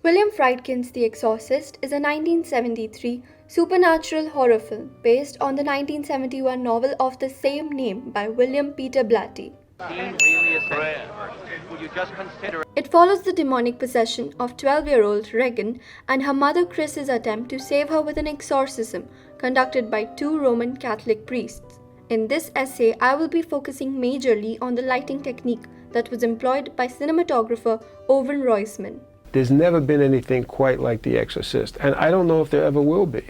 William Friedkin's The Exorcist is a 1973 supernatural horror film based on the 1971 novel of the same name by William Peter Blatty. It follows the demonic possession of 12-year-old Regan and her mother Chris's attempt to save her with an exorcism conducted by two Roman Catholic priests. In this essay, I will be focusing majorly on the lighting technique that was employed by cinematographer Owen Roisman. There's never been anything quite like The Exorcist, and I don't know if there ever will be.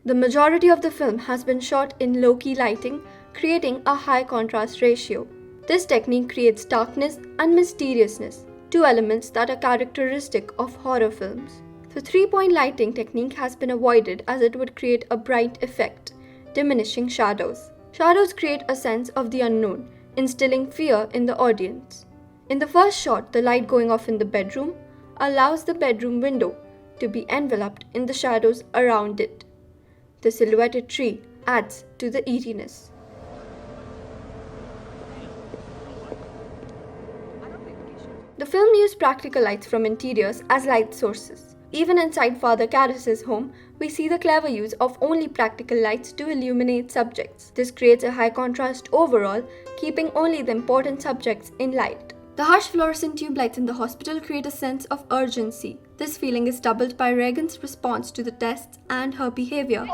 The majority of the film has been shot in low-key lighting, creating a high contrast ratio. This technique creates darkness and mysteriousness, two elements that are characteristic of horror films. The three-point lighting technique has been avoided as it would create a bright effect, diminishing shadows. Shadows create a sense of the unknown, instilling fear in the audience. In the first shot, the light going off in the bedroom allows the bedroom window to be enveloped in the shadows around it. The silhouetted tree adds to the eeriness. The film used practical lights from interiors as light sources. Even inside Father Karras's home, we see the clever use of only practical lights to illuminate subjects. This creates a high contrast overall, keeping only the important subjects in light. The harsh fluorescent tube lights in the hospital create a sense of urgency. This feeling is doubled by Regan's response to the tests and her behavior.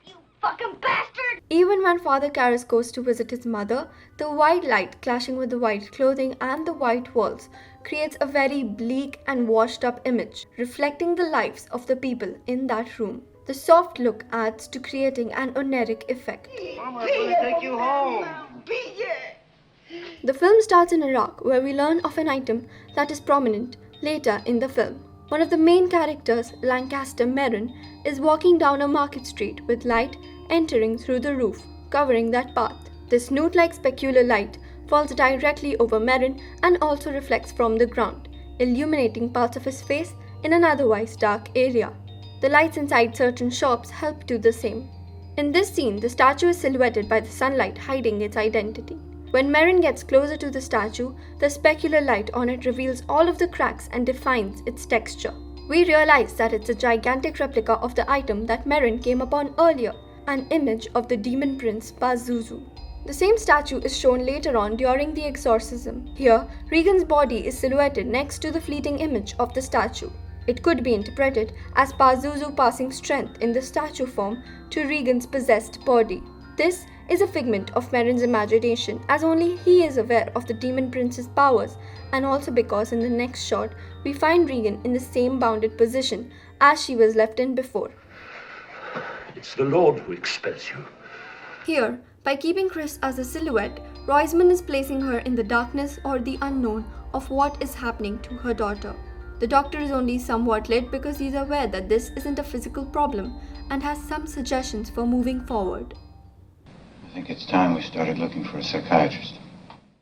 You fucking bastard! Even when Father Karras goes to visit his mother, the white light clashing with the white clothing and the white walls creates a very bleak and washed up image, reflecting the lives of the people in that room. The soft look adds to creating an oniric effect. Mama, I'm gonna take you home. The film starts in Iraq, where we learn of an item that is prominent later in the film. One of the main characters, Lancaster Merrin, is walking down a market street with light entering through the roof, covering that path. This newt-like specular light falls directly over Merrin and also reflects from the ground, illuminating parts of his face in an otherwise dark area. The lights inside certain shops help do the same. In this scene, the statue is silhouetted by the sunlight, hiding its identity. When Merrin gets closer to the statue, the specular light on it reveals all of the cracks and defines its texture. We realize that it's a gigantic replica of the item that Merrin came upon earlier, an image of the demon prince Pazuzu. The same statue is shown later on during the exorcism. Here, Regan's body is silhouetted next to the fleeting image of the statue. It could be interpreted as Pazuzu passing strength in the statue form to Regan's possessed body. This is a figment of Merrin's imagination, as only he is aware of the demon prince's powers, and also because in the next shot we find Regan in the same bounded position as she was left in before. It's the Lord who expels you. Here, by keeping Chris as a silhouette, Roisman is placing her in the darkness or the unknown of what is happening to her daughter. The doctor is only somewhat lit because he is aware that this isn't a physical problem and has some suggestions for moving forward. I think it's time we started looking for a psychiatrist.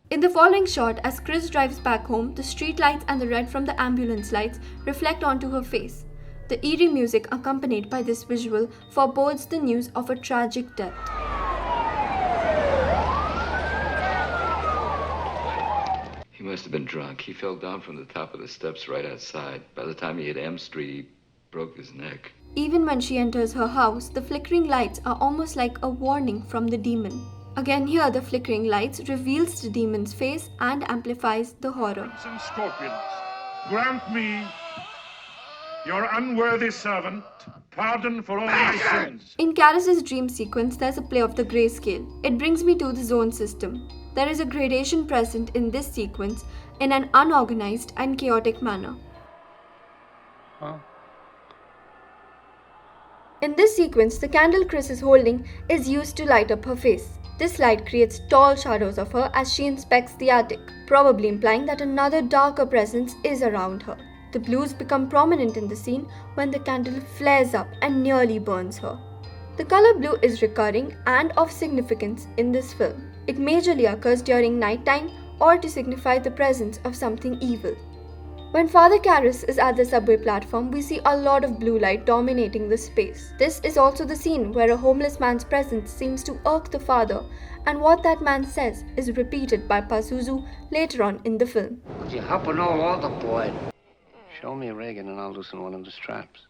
In the following shot, as Chris drives back home, the street lights and the red from the ambulance lights reflect onto her face. The eerie music accompanied by this visual forebodes the news of a tragic death. He must have been drunk. He fell down from the top of the steps right outside. By the time he hit M Street, he broke his neck. Even when she enters her house, the flickering lights are almost like a warning from the demon. Again here, the flickering lights reveals the demon's face and amplifies the horror. And scorpions, grant me, your unworthy servant, pardon for all my sins. In Karras's dream sequence, there's a play of the grayscale. It brings me to the zone system. There is a gradation present in this sequence in an unorganized and chaotic manner. In this sequence, the candle Chris is holding is used to light up her face. This light creates tall shadows of her as she inspects the attic, probably implying that another darker presence is around her. The blues become prominent in the scene when the candle flares up and nearly burns her. The color blue is recurring and of significance in this film. It majorly occurs during nighttime or to signify the presence of something evil. When Father Karras is at the subway platform, we see a lot of blue light dominating the space. This is also the scene where a homeless man's presence seems to irk the father, and what that man says is repeated by Pazuzu later on in the film. Could you help an old altar boy? Show me Reagan and I'll loosen one of the straps.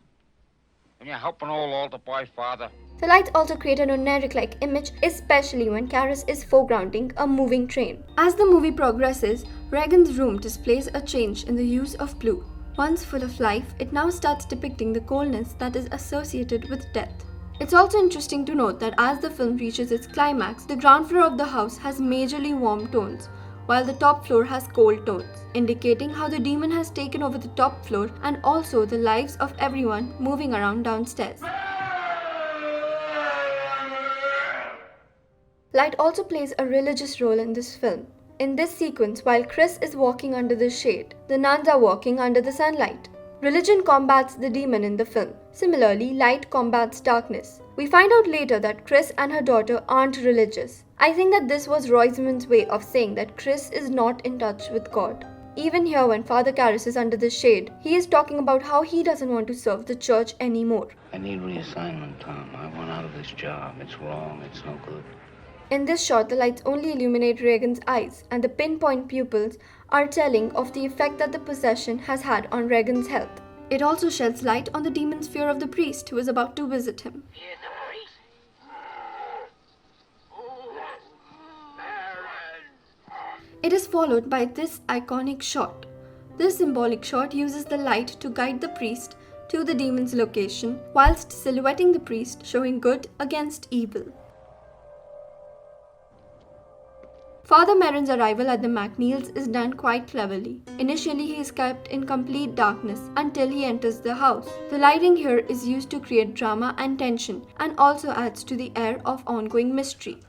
Can you help an old altar boy, Father? The lights also create an oniric-like image, especially when Karras is foregrounding a moving train. As the movie progresses, Reagan's room displays a change in the use of blue. Once full of life, it now starts depicting the coldness that is associated with death. It's also interesting to note that as the film reaches its climax, the ground floor of the house has majorly warm tones, while the top floor has cold tones, indicating how the demon has taken over the top floor and also the lives of everyone moving around downstairs. Light also plays a religious role in this film. In this sequence, while Chris is walking under the shade, the nuns are walking under the sunlight. Religion combats the demon in the film. Similarly, light combats darkness. We find out later that Chris and her daughter aren't religious. I think that this was Roisman's way of saying that Chris is not in touch with God. Even here, when Father Karras is under the shade, he is talking about how he doesn't want to serve the church anymore. I need reassignment, Tom. I want out of this job. It's wrong. It's no good. In this shot, the lights only illuminate Reagan's eyes, and the pinpoint pupils are telling of the effect that the possession has had on Reagan's health. It also sheds light on the demon's fear of the priest who is about to visit him. It is followed by this iconic shot. This symbolic shot uses the light to guide the priest to the demon's location, whilst silhouetting the priest showing good against evil. Father Merrin's arrival at the McNeils is done quite cleverly. Initially, he is kept in complete darkness until he enters the house. The lighting here is used to create drama and tension and also adds to the air of ongoing mystery.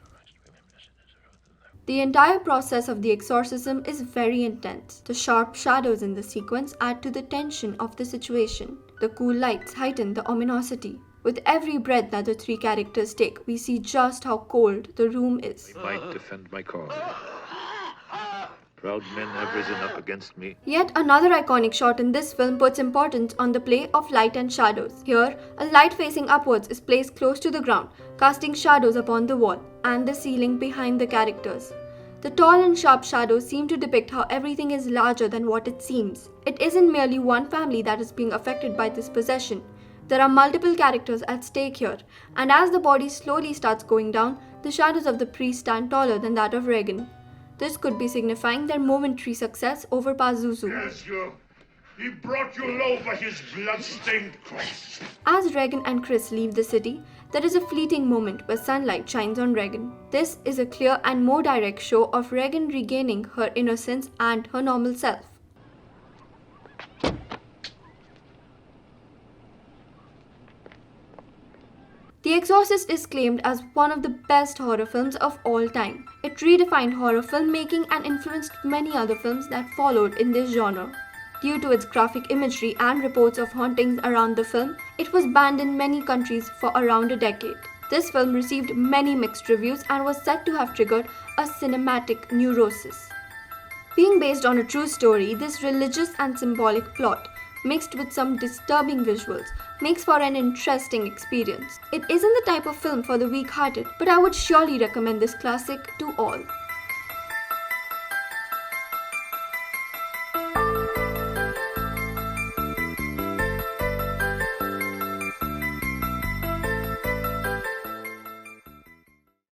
The entire process of the exorcism is very intense. The sharp shadows in the sequence add to the tension of the situation. The cool lights heighten the ominosity. With every breath that the three characters take, we see just how cold the room is. I might defend my cause. Proud men have risen up against me. Yet another iconic shot in this film puts importance on the play of light and shadows. Here, a light facing upwards is placed close to the ground, casting shadows upon the wall and the ceiling behind the characters. The tall and sharp shadows seem to depict how everything is larger than what it seems. It isn't merely one family that is being affected by this possession. There are multiple characters at stake here, and as the body slowly starts going down, the shadows of the priest stand taller than that of Reagan. This could be signifying their momentary success over Pazuzu. Yes, he brought you low for his blood-stained cross. As Reagan and Chris leave the city, there is a fleeting moment where sunlight shines on Reagan. This is a clear and more direct show of Reagan regaining her innocence and her normal self. The Exorcist is claimed as one of the best horror films of all time. It redefined horror filmmaking and influenced many other films that followed in this genre. Due to its graphic imagery and reports of hauntings around the film, it was banned in many countries for around a decade. This film received many mixed reviews and was said to have triggered a cinematic neurosis. Being based on a true story, this religious and symbolic plot, mixed with some disturbing visuals, makes for an interesting experience. It isn't the type of film for the weak-hearted, but I would surely recommend this classic to all.